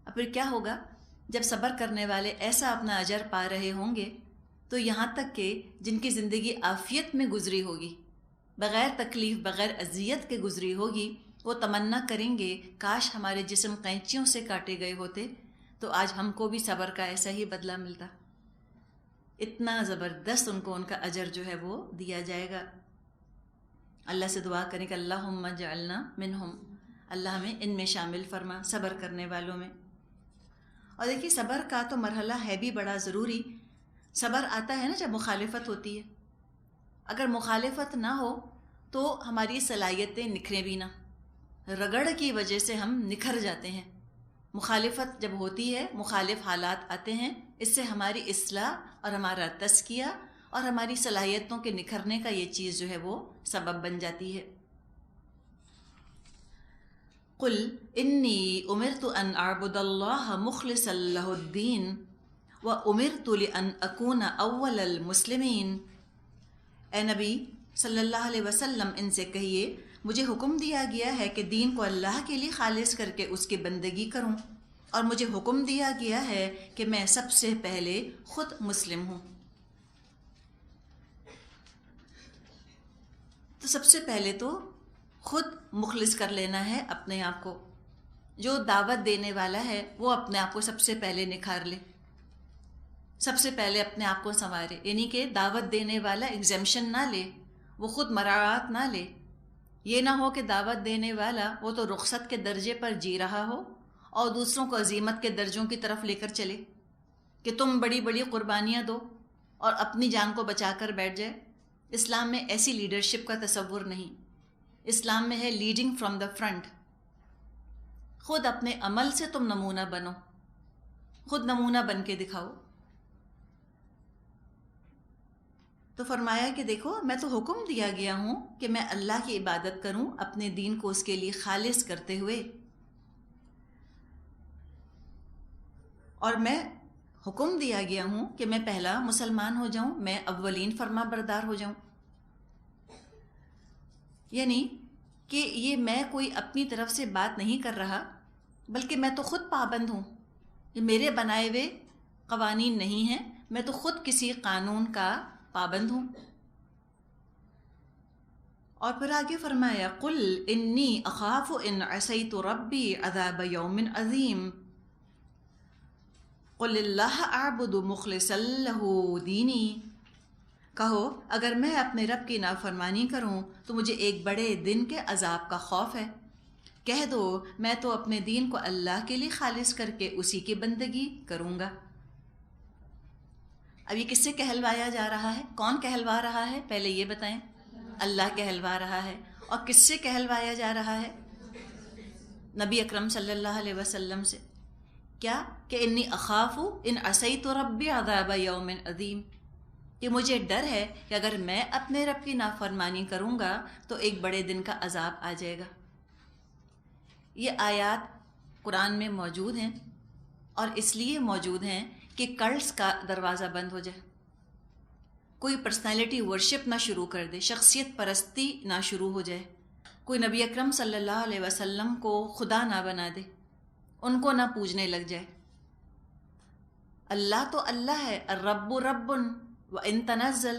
اور پھر کیا ہوگا؟ جب صبر کرنے والے ایسا اپنا اجر پا رہے ہوں گے تو یہاں تک کہ جن کی زندگی عافیت میں گزری ہوگی، بغیر تکلیف بغیر اذیت کے گزری ہوگی، وہ تمنا کریں گے کاش ہمارے جسم قینچیوں سے کاٹے گئے ہوتے تو آج ہم کو بھی صبر کا ایسا ہی بدلہ ملتا۔ اتنا زبردست ان کو ان کا اجر جو ہے وہ دیا جائے گا۔ اللہ سے دعا کریں کہ اللہم اجعلنا منہم، اللہ ہمیں ان میں شامل فرما، صبر کرنے والوں میں۔ اور دیکھیے صبر کا تو مرحلہ ہے بھی بڑا ضروری۔ صبر آتا ہے نا جب مخالفت ہوتی ہے، اگر مخالفت نہ ہو تو ہماری صلاحیتیں نکھریں بھی نہ، رگڑ کی وجہ سے ہم نکھر جاتے ہیں۔ مخالفت جب ہوتی ہے، مخالف حالات آتے ہیں، اس سے ہماری اصلاح اور ہمارا تزکیہ اور ہماری صلاحیتوں کے نکھرنے کا یہ چیز جو ہے وہ سبب بن جاتی ہے۔ قل انی امرت ان اعبد اللہ مخلصا لہ الدین وامرت لان اکون اول المسلمین۔ اے نبی صلی اللہ علیہ وسلم، ان سے کہیے مجھے حکم دیا گیا ہے کہ دین کو اللہ کے لیے خالص کر کے اس کی بندگی کروں، اور مجھے حکم دیا گیا ہے کہ میں سب سے پہلے خود مسلم ہوں۔ تو سب سے پہلے تو خود مخلص کر لینا ہے اپنے آپ کو۔ جو دعوت دینے والا ہے وہ اپنے آپ کو سب سے پہلے نکھار لے، سب سے پہلے اپنے آپ کو سنوارے، یعنی کہ دعوت دینے والا ایگزیمشن نہ لے، وہ خود مراعات نہ لے۔ یہ نہ ہو کہ دعوت دینے والا وہ تو رخصت کے درجے پر جی رہا ہو اور دوسروں کو عزیمت کے درجوں کی طرف لے کر چلے کہ تم بڑی بڑی قربانیاں دو اور اپنی جان کو بچا کر بیٹھ جائے۔ اسلام میں ایسی لیڈرشپ کا تصور نہیں، اسلام میں ہے لیڈنگ فرام دا فرنٹ۔ خود اپنے عمل سے تم نمونہ بنو، خود نمونہ بن کے دکھاؤ۔ تو فرمایا کہ دیکھو میں تو حکم دیا گیا ہوں کہ میں اللہ کی عبادت کروں، اپنے دین کو اس کے لیے خالص کرتے ہوئے، اور میں حکم دیا گیا ہوں کہ میں پہلا مسلمان ہو جاؤں، میں اولین فرما بردار ہو جاؤں۔ یعنی کہ یہ میں کوئی اپنی طرف سے بات نہیں کر رہا، بلکہ میں تو خود پابند ہوں، یہ میرے بنائے ہوئے قوانین نہیں ہیں، میں تو خود کسی قانون کا پابند ہوں۔ اور پھر آگے فرمایا قل انی اخاف ان عصیت ربی عذاب یوم عظیم قل اللہ اعبد مخلصا لہ دینی۔ کہو اگر میں اپنے رب کی نافرمانی کروں تو مجھے ایک بڑے دن کے عذاب کا خوف ہے۔ کہہ دو میں تو اپنے دین کو اللہ کے لیے خالص کر کے اسی کی بندگی کروں گا۔ اب یہ کس سے کہلوایا جا رہا ہے؟ کون کہلوا رہا ہے؟ پہلے یہ بتائیں۔ اللہ کہلوا رہا ہے۔ اور کس سے کہلوایا جا رہا ہے؟ نبی اکرم صلی اللہ علیہ وسلم سے۔ کیا کہ انی اخاف ان عصیت ربی عذاب یوم عظیم، کہ مجھے ڈر ہے کہ اگر میں اپنے رب کی نافرمانی کروں گا تو ایک بڑے دن کا عذاب آ جائے گا۔ یہ آیات قرآن میں موجود ہیں، اور اس لیے موجود ہیں کہ کلٹس کا دروازہ بند ہو جائے، کوئی پرسنالٹی ورشپ نہ شروع کر دے، شخصیت پرستی نہ شروع ہو جائے، کوئی نبی اکرم صلی اللہ علیہ وسلم کو خدا نہ بنا دے، ان کو نہ پوجنے لگ جائے۔ اللہ تو اللہ ہے، الرب رب وان تنزل،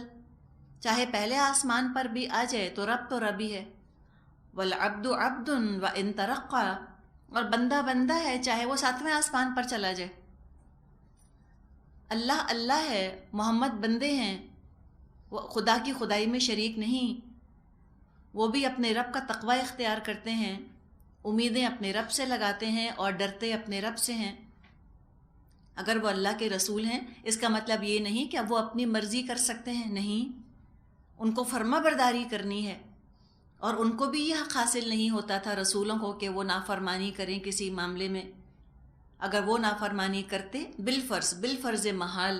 چاہے پہلے آسمان پر بھی آ جائے تو رب ہی ہے، والعبد عبد وان ترقى، اور بندہ بندہ ہے چاہے وہ 7ویں آسمان پر چلا جائے۔ اللہ اللہ ہے، محمد بندے ہیں، وہ خدا کی خدائی میں شریک نہیں، وہ بھی اپنے رب کا تقوی اختیار کرتے ہیں، امیدیں اپنے رب سے لگاتے ہیں اور ڈرتے اپنے رب سے ہیں۔ اگر وہ اللہ کے رسول ہیں اس کا مطلب یہ نہیں کہ اب وہ اپنی مرضی کر سکتے ہیں، نہیں، ان کو فرما برداری کرنی ہے، اور ان کو بھی یہ حق حاصل نہیں ہوتا تھا رسولوں کو کہ وہ نافرمانی کریں کسی معاملے میں۔ اگر وہ نافرمانی کرتے بالفرض محال،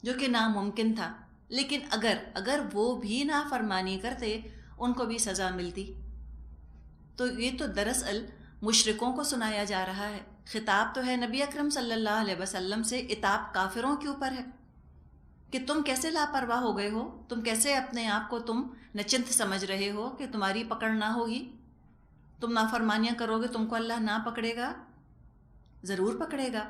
جو کہ ناممکن تھا، لیکن اگر وہ بھی نافرمانی کرتے ان کو بھی سزا ملتی۔ تو یہ تو دراصل مشرکوں کو سنایا جا رہا ہے، خطاب تو ہے نبی اکرم صلی اللہ علیہ وسلم سے، عتاب کافروں کے اوپر ہے کہ تم کیسے لاپرواہ ہو گئے ہو، تم کیسے اپنے آپ کو تم نچنت سمجھ رہے ہو کہ تمہاری پکڑ نہ ہوگی، تم نافرمانیاں کرو گے تم کو اللہ نہ پکڑے گا۔ ضرور پکڑے گا۔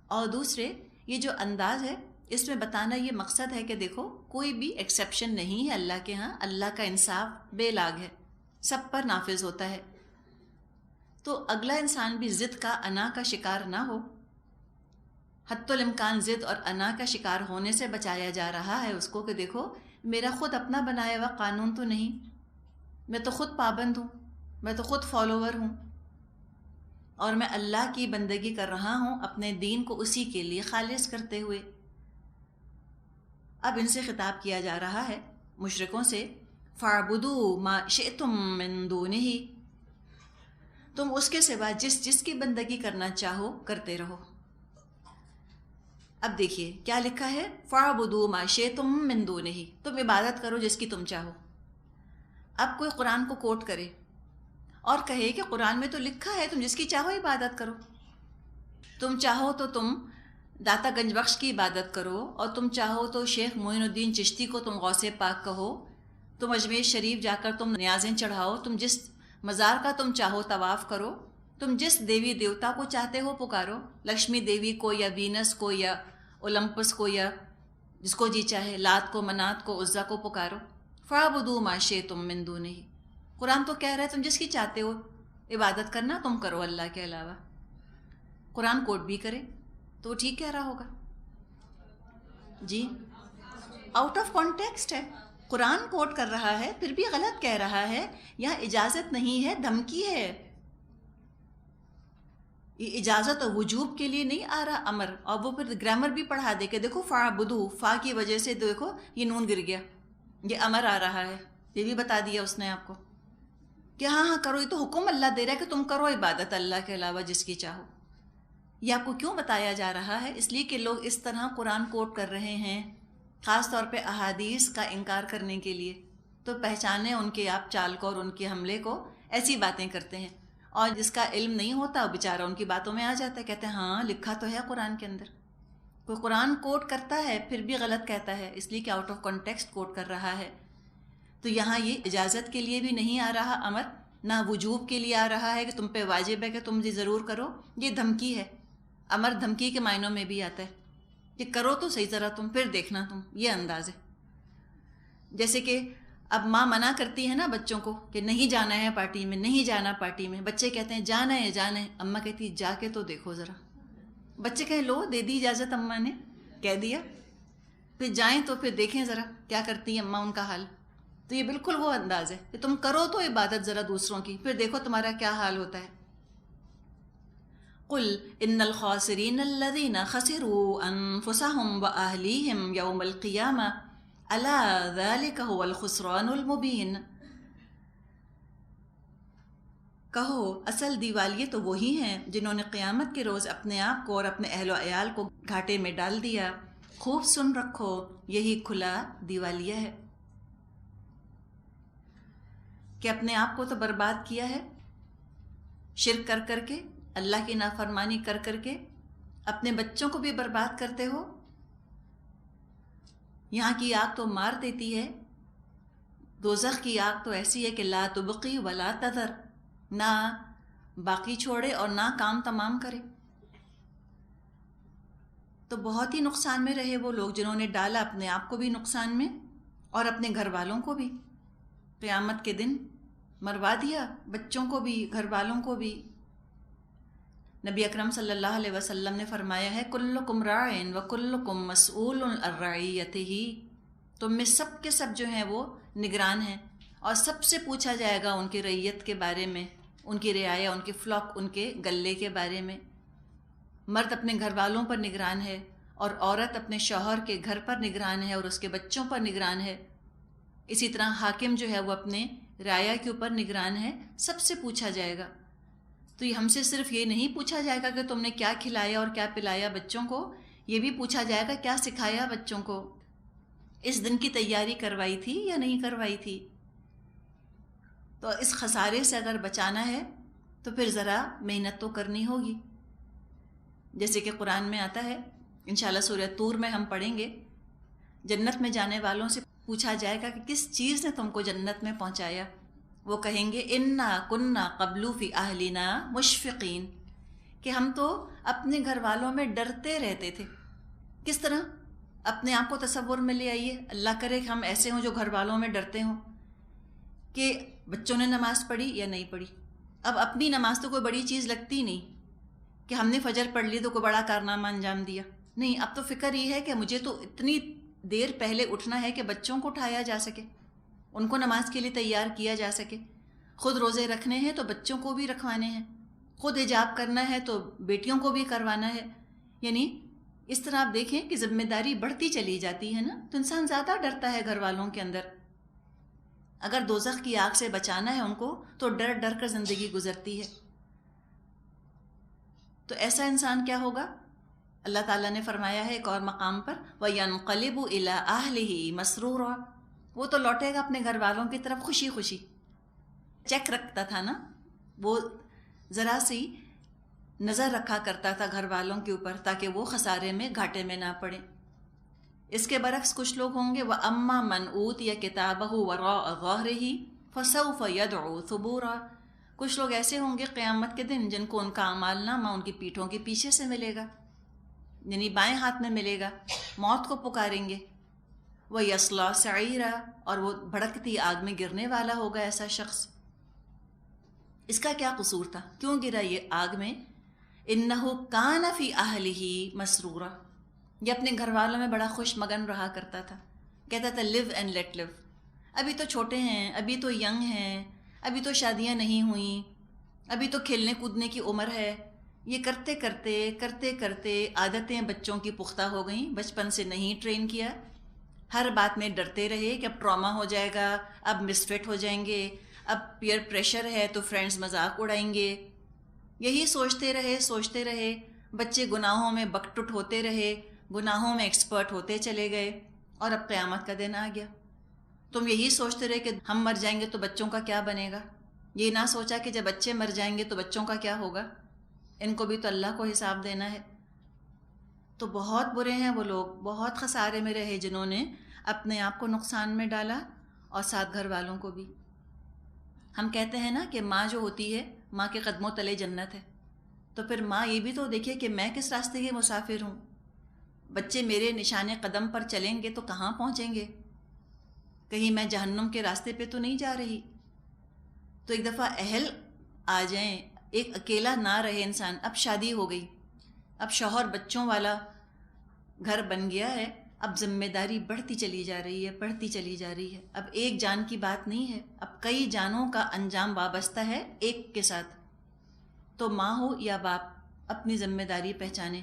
اور دوسرے یہ جو انداز ہے اس میں بتانا یہ مقصد ہے کہ دیکھو کوئی بھی ایکسیپشن نہیں ہے اللہ کے ہاں، اللہ کا انصاف بے لاگ ہے، سب پر نافذ ہوتا ہے۔ تو اگلا انسان بھی ضد کا، انا کا شکار نہ ہو۔ حتی الامکان ضد اور انا کا شکار ہونے سے بچایا جا رہا ہے اس کو کہ دیکھو میرا خود اپنا بنایا ہوا قانون تو نہیں، میں تو خود پابند ہوں، میں تو خود فالوور ہوں، اور میں اللہ کی بندگی کر رہا ہوں اپنے دین کو اسی کے لیے خالص کرتے ہوئے۔ اب ان سے خطاب کیا جا رہا ہے مشرکوں سے، فَاعْبُدُوا مَا شِئْتُم مِّن دُونِهِ، تم اس کے سوا جس کی بندگی کرنا چاہو کرتے رہو۔ اب دیکھیے کیا لکھا ہے، فَاعْبُدُوا مَا شِئْتُم مِّن دُونِهِ، تم عبادت کرو جس کی تم چاہو۔ اب کوئی قرآن کو کوٹ کرے اور کہے کہ قرآن میں تو لکھا ہے تم جس کی چاہو عبادت کرو، تم چاہو تو تم داتا گنج بخش کی عبادت کرو، اور تم چاہو تو شیخ معین الدین چشتی کو تم غوث پاک کہو، تم اجمیر شریف جا کر تم نیازیں چڑھاؤ، تم جس مزار کا تم چاہو طواف کرو، تم جس دیوی دیوتا کو چاہتے ہو پکارو، لکشمی دیوی کو یا وینس کو یا اولمپس کو یا جس کو جی چاہے، لات کو، منات کو، عزا کو پکارو۔ فَاعْبُدُوا مَا شِئْتُم مِّن دُونِهِ، قرآن تو کہہ رہا ہے تم جس کی چاہتے ہو عبادت کرنا تم کرو اللہ کے علاوہ۔ قرآن کوٹ بھی کرے تو ٹھیک کہہ رہا ہوگا جی، آؤٹ آف کانٹیکسٹ ہے، قرآن کوٹ کر رہا ہے پھر بھی غلط کہہ رہا ہے، یہاں اجازت نہیں ہے، دھمکی ہے۔ یہ اجازت اور وجوب کے لیے نہیں آ رہا امر، اور وہ پھر گرامر بھی پڑھا دے کہ دیکھو فَاعْبُدُوا، فا کی وجہ سے دیکھو یہ نون گر گیا، یہ امر آ رہا ہے، یہ بھی بتا دیا اس نے آپ کو کہ ہاں کرو، یہ تو حکم اللہ دے رہا ہے کہ تم کرو عبادت اللہ کے علاوہ جس کی چاہو۔ یہ آپ کو کیوں بتایا جا رہا ہے؟ اس لیے کہ لوگ اس طرح قرآن کوٹ کر رہے ہیں، خاص طور پہ احادیث کا انکار کرنے کے لیے، تو پہچانے ان کے آپ چال کو اور ان کے حملے کو، ایسی باتیں کرتے ہیں، اور جس کا علم نہیں ہوتا وہ بیچارہ ان کی باتوں میں آ جاتا ہے، کہتے ہیں ہاں لکھا تو ہے قرآن کے اندر۔ کوئی قرآن کوٹ کرتا ہے پھر بھی غلط کہتا ہے، اس لیے کہ آؤٹ آف کانٹیکسٹ کوٹ کر رہا ہے۔ تو یہاں یہ اجازت کے لیے بھی نہیں آ رہا امر، نہ وجوب کے لیے آ رہا ہے کہ تم پہ واجب ہے کہ تم یہ ضرور کرو، یہ دھمکی ہے۔ امر دھمکی کے معنوں میں بھی آتا ہے کہ کرو تو صحیح، ذرا تم پھر دیکھنا، تم یہ انداز ہے۔ جیسے کہ اب ماں منع کرتی ہے نا بچوں کو کہ نہیں جانا ہے پارٹی میں، نہیں جانا پارٹی میں، بچے کہتے ہیں جانا ہے جانا ہے، اماں کہتی ہے جا کے تو دیکھو ذرا، بچے کہیں لو دے دی اجازت، اماں نے کہہ دیا، پھر جائیں تو پھر دیکھیں ذرا کیا کرتی ہیں اماں ان کا حال۔ تو یہ بالکل وہ انداز ہے کہ تم کرو تو عبادت ذرا دوسروں کی، پھر دیکھو تمہارا کیا حال ہوتا ہے۔ قل ان الخاسرین الذین خسروا انفسهم واہلیہم یوم القیامہ الا ذلک هو الخسران المبین، کہو اصل دیوالیے تو وہی ہیں جنہوں نے قیامت کے روز اپنے آپ کو اور اپنے اہل و عیال کو گھاٹے میں ڈال دیا، خوب سن رکھو یہی کھلا دیوالیہ ہے، کہ اپنے آپ کو تو برباد کیا ہے شرک کر کر کے، اللہ کی نافرمانی کر کر کے، اپنے بچوں کو بھی برباد کرتے ہو۔ یہاں کی آگ تو مار دیتی ہے، دوزخ کی آگ تو ایسی ہے کہ لا تبقی ولا تذر، نہ باقی چھوڑے اور نہ کام تمام کرے۔ تو بہت ہی نقصان میں رہے وہ لوگ جنہوں نے ڈالا اپنے آپ کو بھی نقصان میں اور اپنے گھر والوں کو بھی، قیامت کے دن مروا دیا بچوں کو بھی گھر والوں کو بھی۔ نبی اکرم صلی اللہ علیہ وسلم نے فرمایا ہے کلکم راعٍ وکلکم مسئول عن رعیتہ، تم میں سب کے سب جو ہیں وہ نگران ہیں اور سب سے پوچھا جائے گا ان کی رعیت کے بارے میں، ان کی رعایا، ان کی فلاک، ان کے گلے کے بارے میں۔ مرد اپنے گھر والوں پر نگران ہے اور عورت اپنے شوہر کے گھر پر نگران ہے اور اس کے بچوں پر نگران ہے۔ اسی طرح حاکم جو ہے وہ اپنے رعایا کے اوپر نگران ہے، سب سے پوچھا جائے گا۔ تو یہ ہم سے صرف یہ نہیں پوچھا جائے گا کہ تم نے کیا کھلایا اور کیا پلایا بچوں کو، یہ بھی پوچھا جائے گا کیا سکھایا بچوں کو، اس دن کی تیاری کروائی تھی یا نہیں کروائی تھی۔ تو اس خسارے سے اگر بچانا ہے تو پھر ذرا محنت تو کرنی ہوگی، جیسے کہ قرآن میں آتا ہے، انشاءاللہ سورہ طور میں ہم پڑھیں گے، جنت میں جانے والوں سے پوچھا جائے گا کہ کس چیز نے تم کو جنت میں پہنچایا، وہ کہیں گے انا کننا قبل فی اہلنا مشفقین، کہ ہم تو اپنے گھر والوں میں ڈرتے رہتے تھے. کس طرح؟ اپنے آپ کو تصور میں لے آئیے، اللہ کرے کہ ہم ایسے ہوں جو گھر والوں میں ڈرتے ہوں کہ بچوں نے نماز پڑھی یا نہیں پڑھی. اب اپنی نماز تو کوئی بڑی چیز لگتی نہیں کہ ہم نے فجر پڑھ لی تو کوئی بڑا کارنامہ انجام دیا. نہیں، اب تو فکر یہ ہے کہ مجھے تو اتنی دیر پہلے اٹھنا ہے کہ بچوں کو اٹھایا جا سکے، ان کو نماز کے لیے تیار کیا جا سکے. خود روزے رکھنے ہیں تو بچوں کو بھی رکھوانے ہیں، خود حجاب کرنا ہے تو بیٹیوں کو بھی کروانا ہے. یعنی اس طرح آپ دیکھیں کہ ذمہ داری بڑھتی چلی جاتی ہے نا، تو انسان زیادہ ڈرتا ہے گھر والوں کے اندر. اگر دوزخ کی آگ سے بچانا ہے ان کو تو ڈر ڈر کر زندگی گزرتی ہے. تو ایسا انسان کیا ہوگا؟ اللہ تعالیٰ نے فرمایا ہے ایک اور مقام پر وَيَنْقَلِبُ إِلَىٰ أَهْلِهِ مَسْرُورًا، وہ تو لوٹے گا اپنے گھر والوں کی طرف خوشی خوشی. چیک رکھتا تھا نا، وہ ذرا سی نظر رکھا کرتا تھا گھر والوں کے اوپر تاکہ وہ خسارے میں گھاٹے میں نہ پڑے. اس کے برعکس کچھ لوگ ہوں گے وَأَمَّا مَنْ أُوتِيَ كِتَابَهُ وَرَاءَ ظَهْرِهِ فَسَوْفَ يَدْعُو ثُبُورًا. کچھ لوگ ایسے ہوں گے قیامت کے دن جن کو ان کا اعمال نامہ ان کی پیٹھوں کے پیچھے سے ملے گا، یعنی بائیں ہاتھ میں ملے گا، موت کو پکاریں گے. وَيَصْلَىٰ سَعِيرًا، اور وہ بھڑکتی آگ میں گرنے والا ہوگا ایسا شخص. اس کا کیا قصور تھا؟ کیوں گرا یہ آگ میں؟ إِنَّهُ كَانَ فِي أَهْلِهِ مَسْرُورًا، یہ اپنے گھر والوں میں بڑا خوش مگن رہا کرتا تھا. کہتا تھا لیو اینڈ لیٹ لیو، ابھی تو چھوٹے ہیں، ابھی تو ینگ ہیں، ابھی تو شادیاں نہیں ہوئیں، ابھی تو کھیلنے کودنے کی عمر ہے. یہ کرتے کرتے کرتے کرتے عادتیں بچوں کی پختہ ہو گئیں، بچپن سے نہیں ٹرین کیا. ہر بات میں ڈرتے رہے کہ اب ٹراما ہو جائے گا، اب مس فٹ ہو جائیں گے، اب پیئر پریشر ہے تو فرینڈز مذاق اڑائیں گے. یہی سوچتے رہے. بچے گناہوں میں بکٹٹ ہوتے رہے، گناہوں میں ایکسپرٹ ہوتے چلے گئے، اور اب قیامت کا دن آ گیا. تم یہی سوچتے رہے کہ ہم مر جائیں گے تو بچوں کا کیا بنے گا. یہ نہ سوچا کہ جب بچے مر جائیں گے تو بچوں کا کیا ہوگا، ان کو بھی تو اللہ کو حساب دینا ہے. تو بہت برے ہیں وہ لوگ، بہت خسارے میں رہے جنہوں نے اپنے آپ کو نقصان میں ڈالا اور ساتھ گھر والوں کو بھی. ہم کہتے ہیں نا کہ ماں جو ہوتی ہے، ماں کے قدموں تلے جنت ہے. تو پھر ماں یہ بھی تو دیکھے کہ میں کس راستے کی مسافر ہوں. بچے میرے نشان قدم پر چلیں گے تو کہاں پہنچیں گے؟ کہیں میں جہنم کے راستے پہ تو نہیں جا رہی. تو ایک دفعہ اہل آ جائیں، ایک اکیلا نہ رہے انسان. اب شادی ہو گئی، اب شوہر بچوں والا گھر بن گیا ہے، اب ذمہ داری بڑھتی چلی جا رہی ہے. اب ایک جان کی بات نہیں ہے، اب کئی جانوں کا انجام وابستہ ہے ایک کے ساتھ. تو ماں ہو یا باپ اپنی ذمہ داری پہچانے.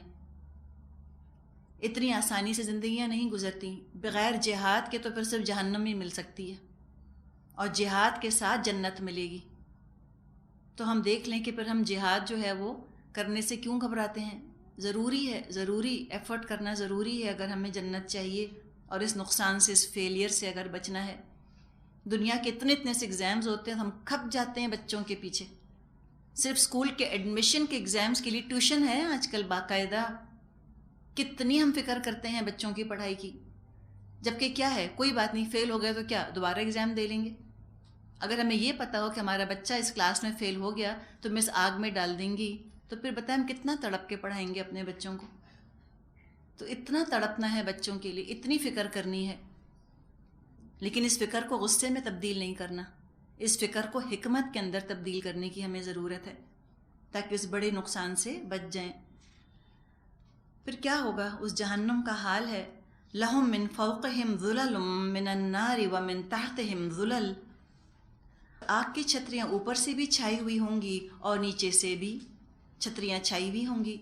اتنی آسانی سے زندگیاں نہیں گزرتی. بغیر جہاد کے تو پھر صرف جہنم ہی مل سکتی ہے، اور جہاد کے ساتھ جنت ملے گی. تو ہم دیکھ لیں کہ پھر ہم جہاد جو ہے وہ کرنے سے کیوں گھبراتے ہیں. ضروری ایفرٹ کرنا ضروری ہے اگر ہمیں جنت چاہیے اور اس نقصان سے، اس فیلئر سے اگر بچنا ہے. دنیا کے اتنے سے ایگزامز ہوتے ہیں، ہم کھپ جاتے ہیں بچوں کے پیچھے. صرف اسکول کے ایڈمیشن کے ایگزامز کے لیے ٹیوشن ہے آج کل باقاعدہ. کتنی ہم فکر کرتے ہیں بچوں کی پڑھائی کی، جبکہ کیا ہے، کوئی بات نہیں، فیل ہو گیا تو کیا دوبارہ ایگزام دے لیں گے. اگر ہمیں یہ پتا ہو کہ ہمارا بچہ اس کلاس میں فیل ہو گیا تو مس آگ میں ڈال دیں گی، تو پھر بتائیں ہم کتنا تڑپ کے پڑھائیں گے اپنے بچوں کو. تو اتنا تڑپنا ہے بچوں کے لیے، اتنی فکر کرنی ہے. لیکن اس فکر کو غصے میں تبدیل نہیں کرنا، اس فکر کو حکمت کے اندر تبدیل کرنے کی ہمیں ضرورت ہے تاکہ اس بڑے نقصان سے بچ جائیں. پھر کیا ہوگا؟ اس جہنم کا حال ہے لَهُم مِّن فَوْقِهِمْ ظُلَلٌ مِّنَ النَّارِ وَمِن تَحْتِهِمْ ظُلَلٌ، آگ کی چھتریاں اوپر سے بھی چھائی ہوئی ہوں گی اور نیچے سے بھی چھتریاں چھائی ہوئی ہوں گی.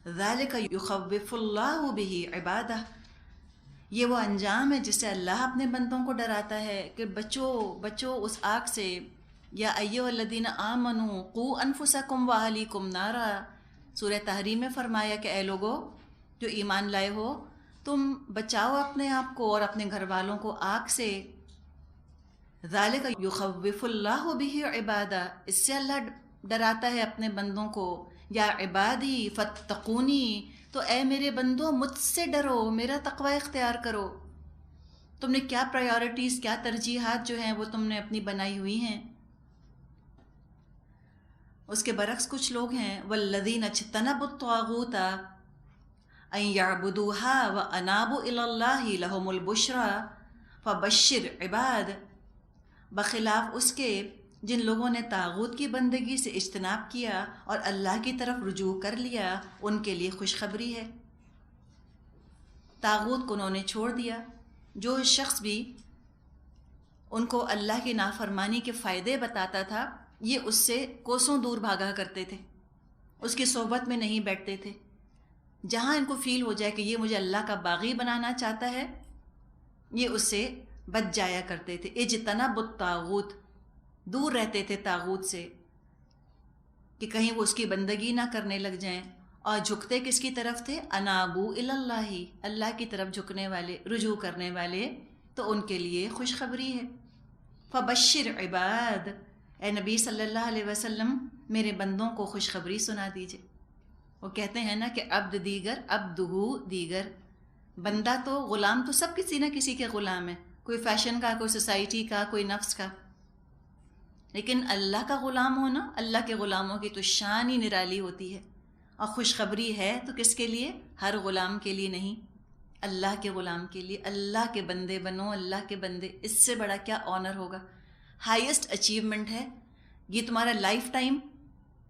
ذَلِكَ يُخَوِّفُ اللَّهُ بِهِ عِبَادَهُ، یہ وہ انجام ہے جس سے اللہ اپنے بندوں کو ڈراتا ہے کہ بچو اس آگ سے. یا ایھا الذین آمنوا قوا انفسکم واہلیکم نارا، سورہ تحریم میں فرمایا کہ اے لوگو جو ایمان لائے ہو، تم بچاؤ اپنے آپ کو اور اپنے گھر والوں کو آگ سے. ذالک یخوف اللہ بہ عبادہ، اس سے اللہ ڈراتا ہے اپنے بندوں کو. یا عبادی فاتقونی، تو اے میرے بندو مجھ سے ڈرو، میرا تقوی اختیار کرو. تم نے کیا پرائیورٹیز، کیا ترجیحات جو ہیں وہ تم نے اپنی بنائی ہوئی ہیں. اس کے برعکس کچھ لوگ ہیں والذین اجتنبوا الطاغوت ان یعبدوها وانابوا الی اللہ لہم البشری فبشر عباد، بخلاف اس کے جن لوگوں نے طاغوت کی بندگی سے اجتناب کیا اور اللہ کی طرف رجوع کر لیا، ان کے لیے خوشخبری ہے۔ طاغوت کو انہوں نے چھوڑ دیا۔ جو شخص بھی ان کو اللہ کی نافرمانی کے فائدے بتاتا تھا، یہ اس سے کوسوں دور بھاگا کرتے تھے، اس کی صحبت میں نہیں بیٹھتے تھے۔ جہاں ان کو فیل ہو جائے کہ یہ مجھے اللہ کا باغی بنانا چاہتا ہے، یہ اس سے بچ جایا کرتے تھے۔ اجتنب الطاغوت، دور رہتے تھے طاغوت سے کہ کہیں وہ اس کی بندگی نہ کرنے لگ جائیں۔ اور جھکتے کس کی طرف تھے؟ انابو اللہ، اللہ کی طرف جھکنے والے، رجوع کرنے والے، تو ان کے لیے خوشخبری ہے۔ فبشر عباد، اے نبی صلی اللہ علیہ وسلم میرے بندوں کو خوشخبری سنا دیجئے۔ وہ کہتے ہیں نا کہ عبد دیگر عبدہو دیگر، بندہ تو غلام تو سب کسی نہ کسی کے غلام ہے، کوئی فیشن کا، کوئی سوسائٹی کا، کوئی نفس کا، لیکن اللہ کا غلام ہونا، اللہ کے غلاموں کی تو شان ہی نرالی ہوتی ہے۔ اور خوشخبری ہے تو کس کے لیے؟ ہر غلام کے لیے نہیں، اللہ کے غلام کے لیے۔ اللہ کے بندے بنو، اللہ کے بندے، اس سے بڑا کیا آنر ہوگا؟ ہائیسٹ اچیومنٹ ہے یہ، تمہارا لائف ٹائم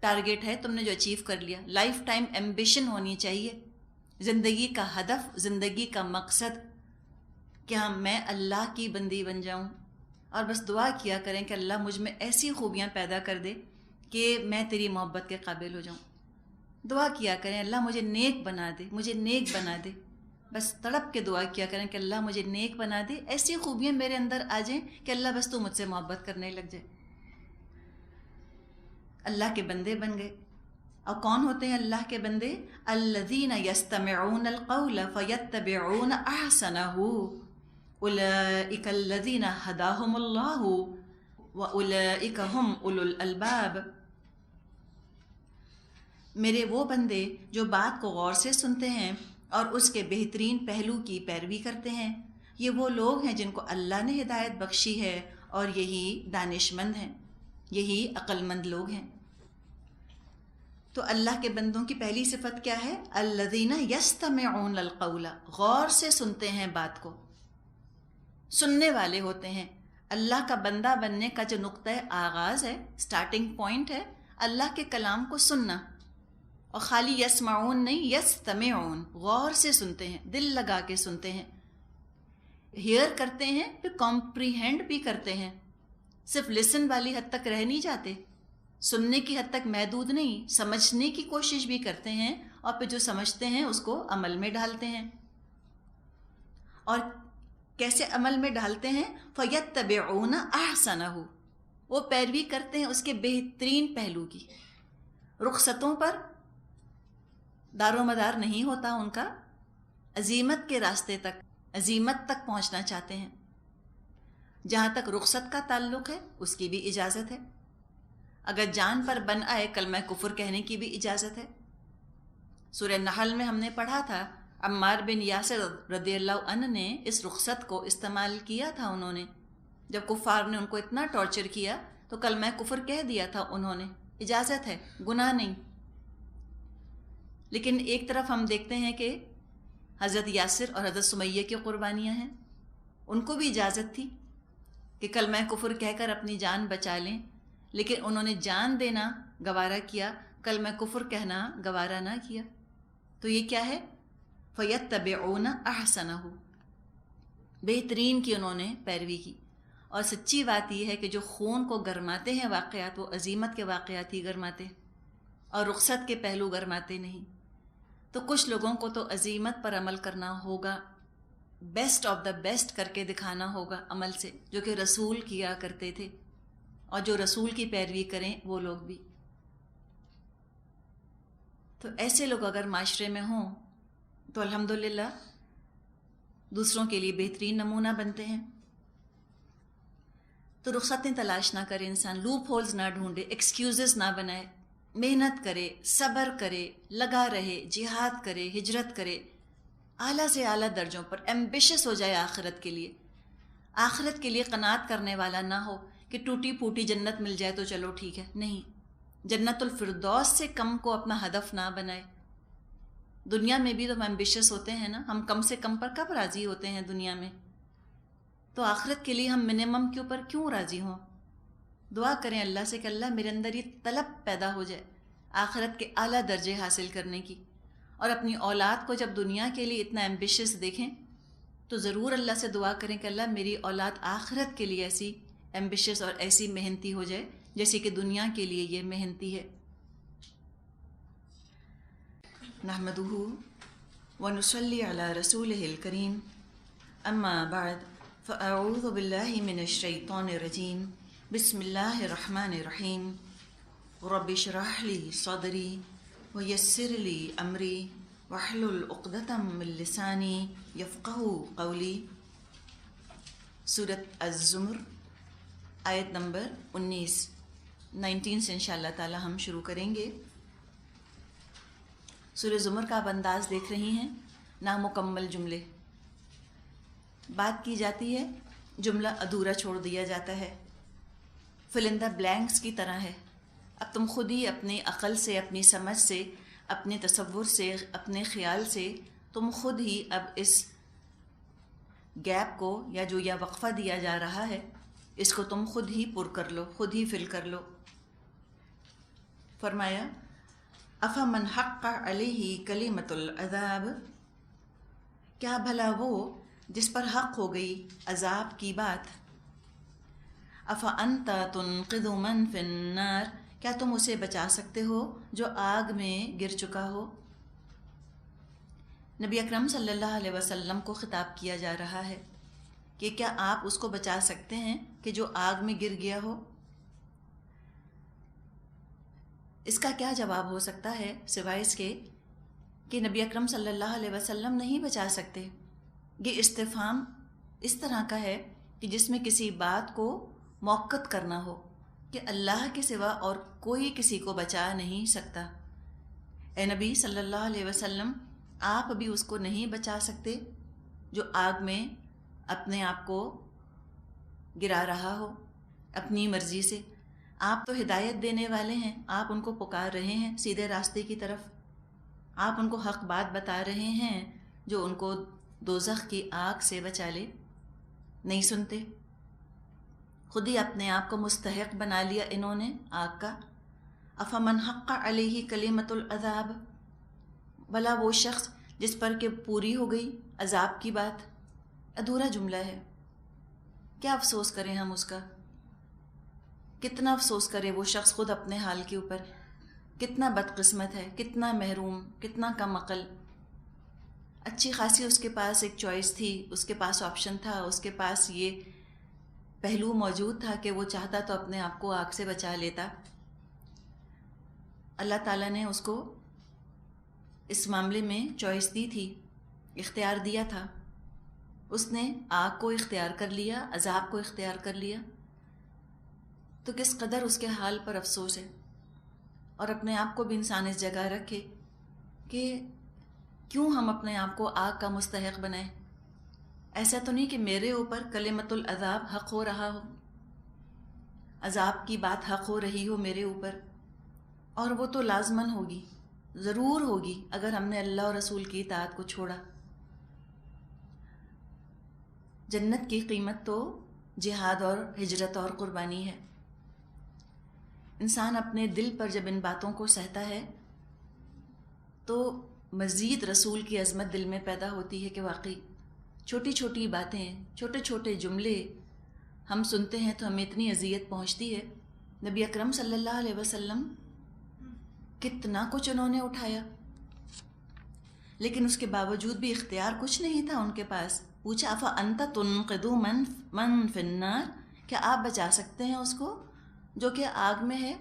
ٹارگیٹ ہے، تم نے جو اچیو کر لیا۔ لائف ٹائم ایمبیشن ہونی چاہیے، زندگی کا ہدف، زندگی کا مقصد کہ ہم میں اللہ کی بندی بن جاؤں۔ اور بس دعا کیا کریں کہ اللہ مجھ میں ایسی خوبیاں پیدا کر دے کہ میں تیری محبت کے قابل ہو جاؤں۔ دعا کیا کریں اللہ مجھے نیک بنا دے، مجھے نیک بنا دے، بس تڑپ کے دعا کیا کریں کہ اللہ مجھے نیک بنا دے، ایسی خوبیاں میرے اندر آ جائیں کہ اللہ بس تو مجھ سے محبت کرنے لگ جائے۔ اللہ کے بندے بن گئے۔ اور کون ہوتے ہیں اللہ کے بندے؟ الذین یستمعون القول فیتبعون احسنہ اولئک الذین ہداہم اللہ واولئک ہم اولو الالباب۔ میرے وہ بندے جو بات کو غور سے سنتے ہیں اور اس کے بہترین پہلو کی پیروی کرتے ہیں، یہ وہ لوگ ہیں جن کو اللہ نے ہدایت بخشی ہے، اور یہی دانش مند ہیں، یہی عقل مند لوگ ہیں۔ تو اللہ کے بندوں کی پہلی صفت کیا ہے؟ الذین یستمعون القول، غور سے سنتے ہیں بات کو، سننے والے ہوتے ہیں۔ اللہ کا بندہ بننے کا جو نقطۂ آغاز ہے، سٹارٹنگ پوائنٹ ہے، اللہ کے کلام کو سننا، اور خالی یسمعون نہیں، یستمعون، غور سے سنتے ہیں، دل لگا کے سنتے ہیں، ہیئر کرتے ہیں، پھر کمپریہینڈ بھی کرتے ہیں۔ صرف لسن والی حد تک رہ نہیں جاتے، سننے کی حد تک محدود نہیں، سمجھنے کی کوشش بھی کرتے ہیں، اور پھر جو سمجھتے ہیں اس کو عمل میں ڈالتے ہیں۔ اور کیسے عمل میں ڈالتے ہیں؟ فَيَتَّبِعُونَ أَحْسَنَهُ، وہ پیروی کرتے ہیں اس کے بہترین پہلو کی۔ رخصتوں پر دار و مدار نہیں ہوتا ان کا، عزیمت کے راستے تک، عزیمت تک پہنچنا چاہتے ہیں۔ جہاں تک رخصت کا تعلق ہے اس کی بھی اجازت ہے، اگر جان پر بن آئے کلمہ کفر کہنے کی بھی اجازت ہے۔ سورہ نحل میں ہم نے پڑھا تھا عمار بن یاسر رضی اللہ عنہ نے اس رخصت کو استعمال کیا تھا۔ انہوں نے جب کفار نے ان کو اتنا ٹارچر کیا تو کلمہ کفر کہہ دیا تھا انہوں نے، اجازت ہے، گناہ نہیں۔ لیکن ایک طرف ہم دیکھتے ہیں کہ حضرت یاسر اور حضرت سمیہ کی قربانیاں ہیں، ان کو بھی اجازت تھی کہ کلمہ کفر کہہ کر اپنی جان بچا لیں، لیکن انہوں نے جان دینا گوارا کیا، کلمہ کفر کہنا گوارا نہ کیا۔ تو یہ کیا ہے؟ فَيَتَّبِعُونَ أَحْسَنَهُ، بہترین کی انہوں نے پیروی کی۔ اور سچی بات یہ ہے کہ جو خون کو گرماتے ہیں واقعات، وہ عزیمت کے واقعات ہی گرماتے ہیں، اور رخصت کے پہلو گرماتے نہیں۔ تو کچھ لوگوں کو تو عزیمت پر عمل کرنا ہوگا، بیسٹ آف دا بیسٹ کر کے دکھانا ہوگا عمل سے، جو کہ رسول کیا کرتے تھے، اور جو رسول کی پیروی کریں وہ لوگ بھی۔ تو ایسے لوگ اگر معاشرے میں ہوں تو الحمدللہ دوسروں کے لیے بہترین نمونہ بنتے ہیں۔ تو رخصتیں تلاش نہ کرے انسان، لوپ ہولز نہ ڈھونڈے، ایکسکیوزز نہ بنائے، محنت کرے، صبر کرے، لگا رہے، جہاد کرے، ہجرت کرے، اعلیٰ سے اعلیٰ درجوں پر ایمبیشس ہو جائے آخرت کے لیے۔ آخرت کے لیے قناعت کرنے والا نہ ہو کہ ٹوٹی پھوٹی جنت مل جائے تو چلو ٹھیک ہے، نہیں، جنت الفردوس سے کم کو اپنا ہدف نہ بنائے۔ دنیا میں بھی تو ہم ایمبیشس ہوتے ہیں نا، ہم کم سے کم پر کب راضی ہوتے ہیں دنیا میں؟ تو آخرت کے لیے ہم منیمم کے اوپر کیوں راضی ہوں؟ دعا کریں اللہ سے کہ اللہ میرے اندر یہ طلب پیدا ہو جائے آخرت کے اعلیٰ درجے حاصل کرنے کی، اور اپنی اولاد کو جب دنیا کے لیے اتنا ایمبیشس دیکھیں تو ضرور اللہ سے دعا کریں کہ اللہ میری اولاد آخرت کے لیے ایسی ایمبیشس اور ایسی محنتی ہو جائے جیسے کہ دنیا کے لیے یہ محنتی ہے۔ نحمدہ ونصلی علی رسولہ الکریم، اما بعد فاعوذ باللہ من الشیطان الرجیم، بسم اللہ الرحمن الرحیم، رب اشرح لی صدری ویسر لی امری واحلل عقدۃ من لسانی یفقہوا قولی۔ سورۃ الزمر آیت نمبر 19 سے انشاءاللہ تعالی ہم شروع کریں گے۔ سورہ زمر کا آپ انداز دیکھ رہی ہیں، نامکمل جملے بات کی جاتی ہے، جملہ ادھورا چھوڑ دیا جاتا ہے، فل ان دا بلینکس کی طرح ہے۔ اب تم خود ہی اپنی عقل سے، اپنی سمجھ سے، اپنے تصور سے، اپنے خیال سے تم خود ہی اب اس گیپ کو یا جو یا وقفہ دیا جا رہا ہے اس کو تم خود ہی پر کر لو، خود ہی فل کر لو۔ فرمایا افمن حق علیہ کلمۃ العذاب، کیا بھلا وہ جس پر حق ہو گئی عذاب کی بات، افانت تنقذ من فی النار، کیا تم اسے بچا سکتے ہو جو آگ میں گر چکا ہو؟ نبی اکرم صلی اللہ علیہ وسلم کو خطاب کیا جا رہا ہے کہ کیا آپ اس کو بچا سکتے ہیں کہ جو آگ میں گر گیا ہو؟ اس کا کیا جواب ہو سکتا ہے سوائے اس کے کہ نبی اکرم صلی اللہ علیہ وسلم نہیں بچا سکتے۔ یہ استفہام اس طرح کا ہے کہ جس میں کسی بات کو موقت کرنا ہو کہ اللہ کے سوا اور کوئی کسی کو بچا نہیں سکتا۔ اے نبی صلی اللہ علیہ وسلم، آپ بھی اس کو نہیں بچا سکتے جو آگ میں اپنے آپ کو گرا رہا ہو اپنی مرضی سے۔ آپ تو ہدایت دینے والے ہیں، آپ ان کو پکار رہے ہیں سیدھے راستے کی طرف، آپ ان کو حق بات بتا رہے ہیں جو ان کو دوزخ کی آگ سے بچا لے، نہیں سنتے۔ خود ہی اپنے آپ کو مستحق بنا لیا انہوں نے آگ کا۔ افمن حق علیہ کلمۃ العذاب، بھلا وہ شخص جس پر کہ پوری ہو گئی عذاب کی بات، ادھورا جملہ ہے۔ کیا افسوس کریں ہم اس کا، کتنا افسوس کرے وہ شخص خود اپنے حال کے اوپر، کتنا بدقسمت ہے، کتنا محروم، کتنا کم عقل۔ اچھی خاصی اس کے پاس ایک چوائس تھی، اس کے پاس آپشن تھا، اس کے پاس یہ پہلو موجود تھا کہ وہ چاہتا تو اپنے آپ کو آگ سے بچا لیتا۔ اللہ تعالیٰ نے اس کو اس معاملے میں چوائس دی تھی، اختیار دیا تھا، اس نے آگ کو اختیار کر لیا، عذاب کو اختیار کر لیا۔ تو کس قدر اس کے حال پر افسوس ہے، اور اپنے آپ کو بھی انسان اس جگہ رکھے کہ کیوں ہم اپنے آپ کو آگ کا مستحق بنائیں۔ ایسا تو نہیں کہ میرے اوپر کلمۃ العذاب حق ہو رہا ہو، عذاب کی بات حق ہو رہی ہو میرے اوپر، اور وہ تو لازماً ہوگی، ضرور ہوگی اگر ہم نے اللہ اور رسول کی اطاعت کو چھوڑا۔ جنت کی قیمت تو جہاد اور ہجرت اور قربانی ہے۔ انسان اپنے دل پر جب ان باتوں کو سہتا ہے تو مزید رسول کی عظمت دل میں پیدا ہوتی ہے کہ واقعی چھوٹی چھوٹی باتیں، چھوٹے چھوٹے جملے ہم سنتے ہیں تو ہمیں اتنی اذیت پہنچتی ہے۔ نبی اکرم صلی اللہ علیہ وسلم کتنا کچھ انہوں نے اٹھایا، لیکن اس کے باوجود بھی اختیار کچھ نہیں تھا ان کے پاس۔ پوچھا افانت تنقذ من فی النار، کیا آپ بچا سکتے ہیں اس کو جو کہ آگ میں ہے؟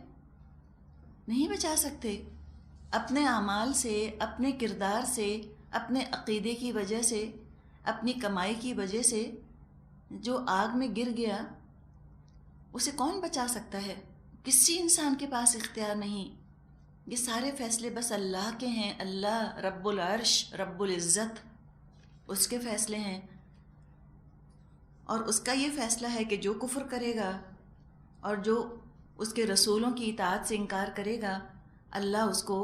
نہیں بچا سکتے۔ اپنے اعمال سے، اپنے کردار سے، اپنے عقیدے کی وجہ سے، اپنی کمائی کی وجہ سے جو آگ میں گر گیا اسے کون بچا سکتا ہے؟ کسی انسان کے پاس اختیار نہیں۔ یہ سارے فیصلے بس اللہ کے ہیں، اللہ رب العرش رب العزت، اس کے فیصلے ہیں، اور اس کا یہ فیصلہ ہے کہ جو کفر کرے گا اور جو اس کے رسولوں کی اطاعت سے انکار کرے گا، اللہ اس کو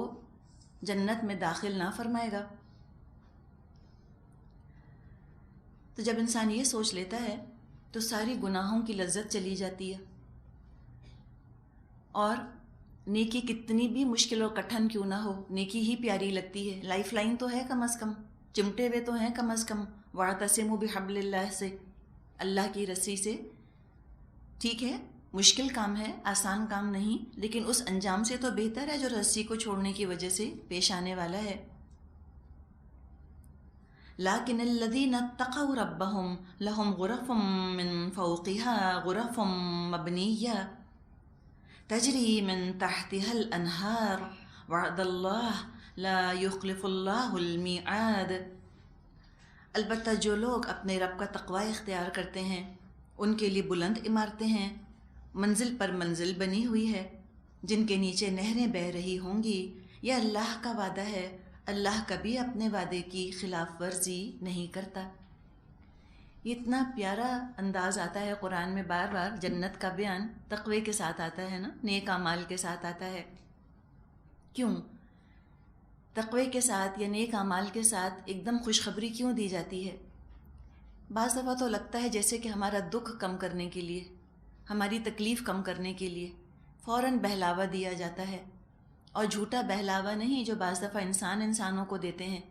جنت میں داخل نہ فرمائے گا۔ تو جب انسان یہ سوچ لیتا ہے تو ساری گناہوں کی لذت چلی جاتی ہے، اور نیکی کتنی بھی مشکل اور کٹھن کیوں نہ ہو، نیکی ہی پیاری لگتی ہے۔ لائف لائن تو ہے کم از کم، چمٹے ہوئے تو ہیں کم از کم، وَاعْتَصِمُوا بِحَبْلِ اللَّهِ سے، اللہ کی رسی سے۔ ٹھیک ہے مشکل کام ہے، آسان کام نہیں، لیکن اس انجام سے تو بہتر ہے جو رسی کو چھوڑنے کی وجہ سے پیش آنے والا ہے۔ لَٰكِنَ الَّذِينَ اتَّقَوْا رَبَّهُمْ لَهُمْ غُرَفٌ مِّن فَوْقِهَا غُرَفٌ مَّبْنِيَّةٌ تَجْرِي مِن تَحْتِهَا الْأَنْهَارُ وَعْدَ اللَّهِ لَا يُخْلِفُ اللَّهُ الْمِيعَادَ۔ البتہ جو لوگ اپنے رب کا تقوی اختیار کرتے ہیں ان کے لیے بلند عمارتیں ہیں، منزل پر منزل بنی ہوئی ہے، جن کے نیچے نہریں بہہ رہی ہوں گی۔ یہ اللہ کا وعدہ ہے، اللہ کبھی اپنے وعدے کی خلاف ورزی نہیں کرتا۔ یہ اتنا پیارا انداز آتا ہے قرآن میں، بار بار جنت کا بیان تقوی کے ساتھ آتا ہے نا، نیک اعمال کے ساتھ آتا ہے۔ کیوں تقوی کے ساتھ یا نیک اعمال کے ساتھ ایک دم خوشخبری کیوں دی جاتی ہے؟ بعض دفعہ تو لگتا ہے جیسے کہ ہمارا دکھ کم کرنے کے لیے، ہماری تکلیف کم کرنے کے لیے فوراً بہلاوا دیا جاتا ہے، اور جھوٹا بہلاوا نہیں جو بعض دفعہ انسانوں کو دیتے ہیں،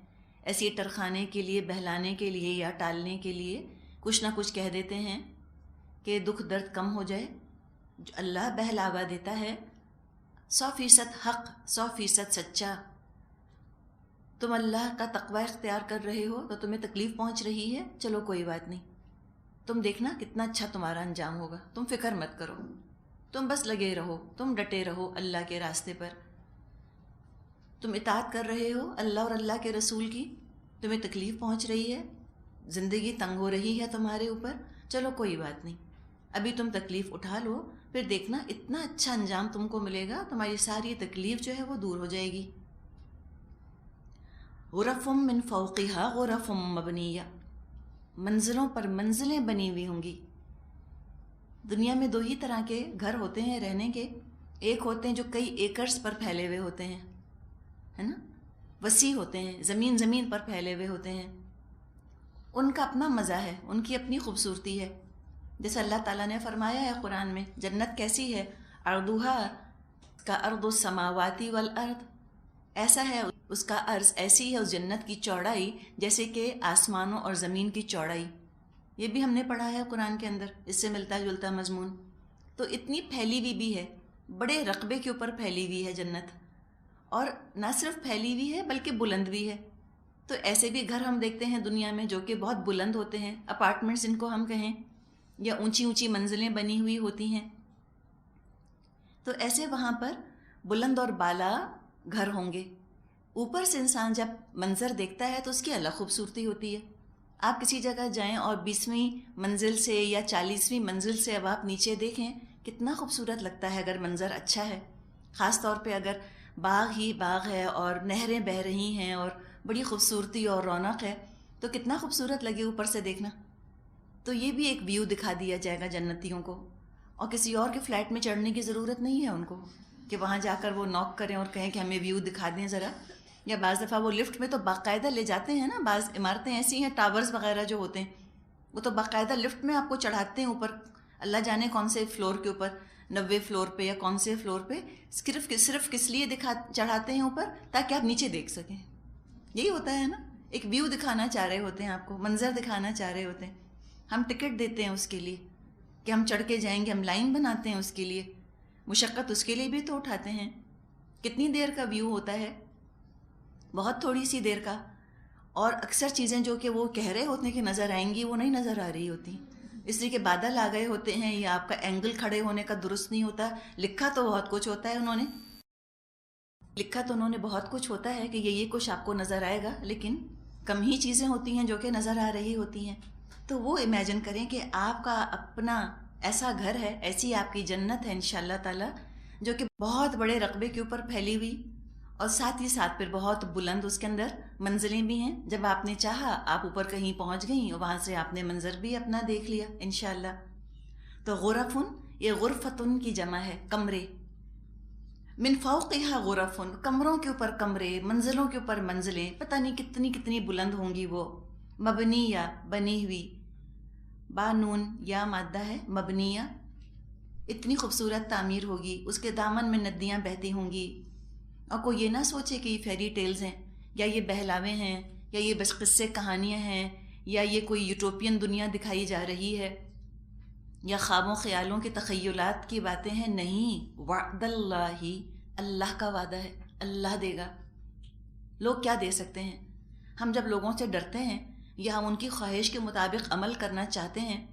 ایسی ٹرخانے کے لیے، بہلانے کے لیے یا ٹالنے کے لیے کچھ نہ کچھ کہہ دیتے ہیں کہ دکھ درد کم ہو جائے۔ جو اللہ بہلاوا دیتا ہے 100% حق، 100% سچا۔ تم اللہ کا تقوی اختیار کر رہے ہو تو تمہیں تکلیف پہنچ رہی ہے، چلو کوئی بات نہیں، تم دیکھنا کتنا اچھا تمہارا انجام ہوگا، تم فکر مت کرو، تم بس لگے رہو، تم ڈٹے رہو اللہ کے راستے پر۔ تم اطاعت کر رہے ہو اللہ اور اللہ کے رسول کی، تمہیں تکلیف پہنچ رہی ہے، زندگی تنگ ہو رہی ہے تمہارے اوپر، چلو کوئی بات نہیں، ابھی تم تکلیف اٹھا لو، پھر دیکھنا اتنا اچھا انجام تم کو ملے گا، تمہاری ساری تکلیف جو ہے وہ دور ہو جائے گی۔ غرف من فوقها غرف مبنیہ، منزلوں پر منزلیں بنی ہوئی ہوں گی۔ دنیا میں دو ہی طرح کے گھر ہوتے ہیں رہنے کے، ایک ہوتے ہیں جو کئی ایکرز پر پھیلے ہوئے ہوتے ہیں، ہے نا، وسیع ہوتے ہیں، زمین پر پھیلے ہوئے ہوتے ہیں، ان کا اپنا مزہ ہے، ان کی اپنی خوبصورتی ہے۔ جیسے اللہ تعالیٰ نے فرمایا ہے قرآن میں، جنت کیسی ہے، عرضها کا ارض السماوات والارض، ایسا ہے اس کا عرض، ایسی ہے اس جنت کی چوڑائی جیسے کہ آسمانوں اور زمین کی چوڑائی۔ یہ بھی ہم نے پڑھا ہے قرآن کے اندر، اس سے ملتا جلتا مضمون۔ تو اتنی پھیلی ہوئی بھی ہے، بڑے رقبے کے اوپر پھیلی ہوئی ہے جنت، اور نہ صرف پھیلی ہوئی ہے بلکہ بلند بھی ہے۔ تو ایسے بھی گھر ہم دیکھتے ہیں دنیا میں جو کہ بہت بلند ہوتے ہیں، اپارٹمنٹس ان کو ہم کہیں، یا اونچی اونچی منزلیں بنی ہوئی ہوتی ہیں۔ تو ایسے وہاں پر بلند اور بالا گھر ہوں گے۔ اوپر سے انسان جب منظر دیکھتا ہے تو اس کی الگ خوبصورتی ہوتی ہے۔ آپ کسی جگہ جائیں اور 20ویں منزل سے یا 40ویں منزل سے اب آپ نیچے دیکھیں، کتنا خوبصورت لگتا ہے اگر منظر اچھا ہے، خاص طور پہ اگر باغ ہی باغ ہے اور نہریں بہہ رہی ہیں اور بڑی خوبصورتی اور رونق ہے، تو کتنا خوبصورت لگے اوپر سے دیکھنا۔ تو یہ بھی ایک ویو دکھا دیا جائے گا جنتیوں کو، اور کسی اور کے فلیٹ میں چڑھنے کی ضرورت نہیں ہے ان کو کہ وہاں جا کر وہ نوک کریں اور کہیں کہ ہمیں ویو دکھا دیں ذرا۔ یا بعض دفعہ وہ لفٹ میں تو باقاعدہ لے جاتے ہیں نا، بعض عمارتیں ایسی ہیں، ٹاورز وغیرہ جو ہوتے ہیں وہ تو باقاعدہ لفٹ میں آپ کو چڑھاتے ہیں اوپر، اللہ جانے کون سے فلور کے اوپر، 90 فلور پہ یا کون سے فلور پہ، صرف کس لیے چڑھاتے ہیں اوپر، تاکہ آپ نیچے دیکھ سکیں۔ یہی ہوتا ہے نا، ایک ویو دکھانا چاہ رہے ہوتے ہیں آپ کو، منظر دکھانا چاہ رہے ہوتے ہیں۔ ہم ٹکٹ دیتے ہیں اس کے لیے کہ ہم چڑھ کے جائیں گے، ہم لائن بناتے ہیں اس کے لیے، مشقت اس کے لیے بھی تو اٹھاتے ہیں۔ کتنی دیر کا ویو ہوتا ہے، بہت تھوڑی سی دیر کا، اور اکثر چیزیں جو کہ وہ کہہ رہے ہوتے ہیں کہ نظر آئیں گی وہ نہیں نظر آ رہی ہوتی، اس لیے کہ بادل آ گئے ہوتے ہیں یا آپ کا اینگل کھڑے ہونے کا درست نہیں ہوتا۔ لکھا تو بہت کچھ ہوتا ہے انہوں نے بہت کچھ ہوتا ہے کہ یہ کچھ آپ کو نظر آئے گا، لیکن کم ہی چیزیں ہوتی ہیں جو کہ نظر آ رہی ہوتی ہیں۔ تو وہ امیجن کریں کہ آپ کا اپنا ایسا گھر ہے، ایسی آپ کی جنت ہے انشاءاللہ تعالی، جو کہ بہت بڑے رقبے کے اوپر پھیلی ہوئی، اور ساتھ ہی ساتھ پھر بہت بلند اس کے اندر منزلیں بھی ہیں۔ جب آپ نے چاہا آپ اوپر کہیں پہنچ گئیں اور وہاں سے آپ نے منظر بھی اپنا دیکھ لیا انشاءاللہ۔ تو غرفن یہ غرفتن کی جمع ہے کمرے. من فوقها غرفن، کمروں کے اوپر کمرے، منزلوں کے اوپر منزلیں، پتہ نہیں کتنی کتنی بلند ہوں گی وہ. مبنیہ بنی ہوئی، بانون یا مادہ ہے مبنیہ، اتنی خوبصورت تعمیر ہوگی، اس کے دامن میں ندیاں بہتی ہوں گی. اور کوئی یہ نہ سوچے کہ یہ فیری ٹیلز ہیں، یا یہ بہلاوے ہیں، یا یہ بس قصے کہانیاں ہیں، یا یہ کوئی یوٹوپین دنیا دکھائی جا رہی ہے، یا خوابوں خیالوں کے تخیلات کی باتیں ہیں. نہیں، وعد اللہ، اللہ کا وعدہ ہے، اللہ دے گا. لوگ کیا دے سکتے ہیں؟ ہم جب لوگوں سے ڈرتے ہیں یا ہم ان کی خواہش کے مطابق عمل کرنا چاہتے ہیں